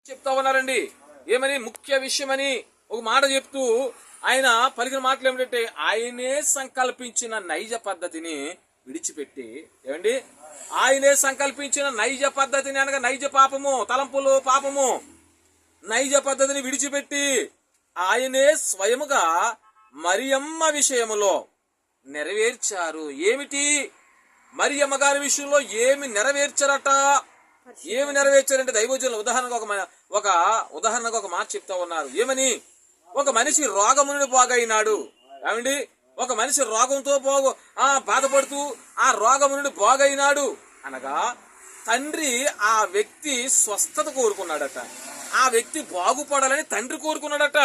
చెప్తా ఉన్నారండి. ఏమని ముఖ్య విషయమని ఒక మాట చెప్తూ ఆయన పలికిన మాటలు ఏమిటంటే ఆయనే సంకల్పించిన నైజ పద్ధతిని విడిచిపెట్టి ఏమండి ఆయనే సంకల్పించిన నైజ పద్ధతిని అనగా నైజ పాపము తలంపులు పాపము నైజ పద్ధతిని విడిచిపెట్టి ఆయనే స్వయముగా మరియమ్మ విషయములో నెరవేర్చారు. ఏమిటి మరియమ్మ గారి విషయంలో ఏమి నెరవేర్చారట? ఏమి నెరవేర్చారంటే దైవజనులు ఉదాహరణకు ఒక మాట చెప్తా ఉన్నారు. ఏమని? ఒక మనిషి రోగము నుండి బాగైనాడు. ఏమండి? ఒక మనిషి రోగంతో బాధపడుతూ ఆ రోగము నుండి బాగైనాడు అనగా తండ్రి ఆ వ్యక్తి స్వస్థత కోరుకున్నాడట. ఆ వ్యక్తి బాగుపడాలని తండ్రి కోరుకున్నాడట.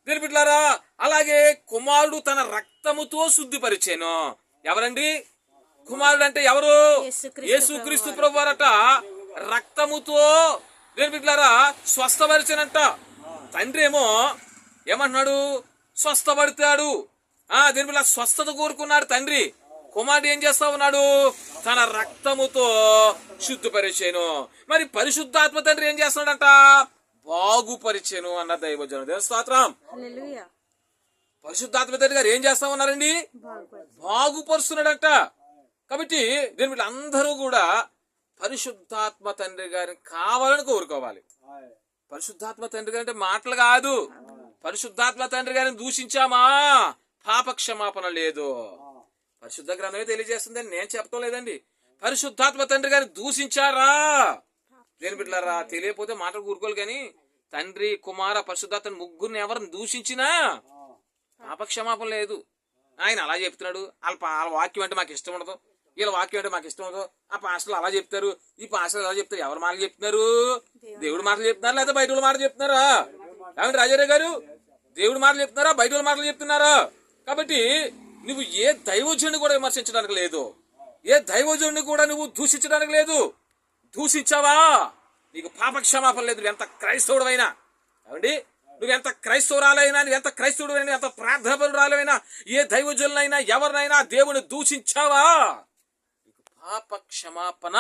తెలిపిట్లారా? అలాగే కుమారుడు తన రక్తముతో శుద్ధిపరిచాను. ఎవరండి కుమారుడు అంటే? ఎవరు? యేసుక్రీస్తు ప్రభువారట. రక్తముతో తెలిపిట్లారా స్వస్థపరిచానంట. తండ్రి ఏమో ఏమంటున్నాడు? స్వస్థపడతాడు. దీని స్వస్థత కోరుకున్నాడు తండ్రి. కుమారుడు ఏం చేస్తా ఉన్నాడు? తన రక్తముతో శుద్ధిపరిచాను. మరి పరిశుద్ధాత్మ తండ్రి ఏం చేస్తున్నాడంట? బాగుపరిచాను అన్న దైవజనం. దేవుని స్తోత్రం. పరిశుద్ధాత్మ తండ్రి గారు ఏం చేస్తా ఉన్నారండి? బాగుపరుస్తున్నాడట. కాబట్టి దీని అందరూ కూడా పరిశుద్ధాత్మ తండ్రి గారిని కావాలని కోరుకోవాలి. పరిశుద్ధాత్మ తండ్రి గారి అంటే మాటలు కాదు. పరిశుద్ధాత్మ తండ్రి గారిని దూషించామా పాప క్షమాపణ లేదు. పరిశుద్ధ గ్రంథమే తెలియజేస్తుందని నేను చెప్పడం లేదండి. పరిశుద్ధాత్మ తండ్రి గారిని దూషించారా? దేని బిడ్డలారా? తెలియకపోతే మాటలు కూరుకోలు. కానీ తండ్రి కుమార పరిశుద్ధాత్మ ముగ్గురిని ఎవరిని దూషించినా పాప క్షమాపణ లేదు. ఆయన అలా చెప్తున్నాడు. వాళ్ళ వాక్యం అంటే మాకు ఇష్టం ఉండదు, వీళ్ళ వాక్యం అంటే మాకు ఇష్టం ఉండదు. ఆ పాస్టర్లు అలా చెప్తారు, ఈ పాస్టర్లు అలా చెప్తారు. ఎవరు మాటలు చెప్తున్నారు? దేవుడి మాటలు చెప్తున్నారు లేదా బయట వాళ్ళ మాటలు చెప్తున్నారా? ఏమంటే రాజారావు గారు, దేవుడి మాటలు చెప్తున్నారా బయట వాళ్ళ మాటలు చెప్తున్నారా? కాబట్టి నువ్వు ఏ దైవజనుని కూడా విమర్శించడానికి లేదు, ఏ దైవజనుని కూడా నువ్వు దూషించడానికి లేదు. దూషించావా నీకు పాప క్షమాపణ లేదు. నువ్వు ఎంత క్రైస్తవుడైనా, ఏమండి నువ్వెంత క్రైస్తవురాలైనా, నువ్వెంత క్రైస్తవుడైనా, ఎంత ప్రార్థనపరురాలైనా, ఏ దైవజనులైనా ఎవరినైనా దేవుని దూషించావా నీకు పాప క్షమాపణ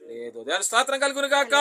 లేదు. దేవుని స్తోత్రం కలుగును గాక.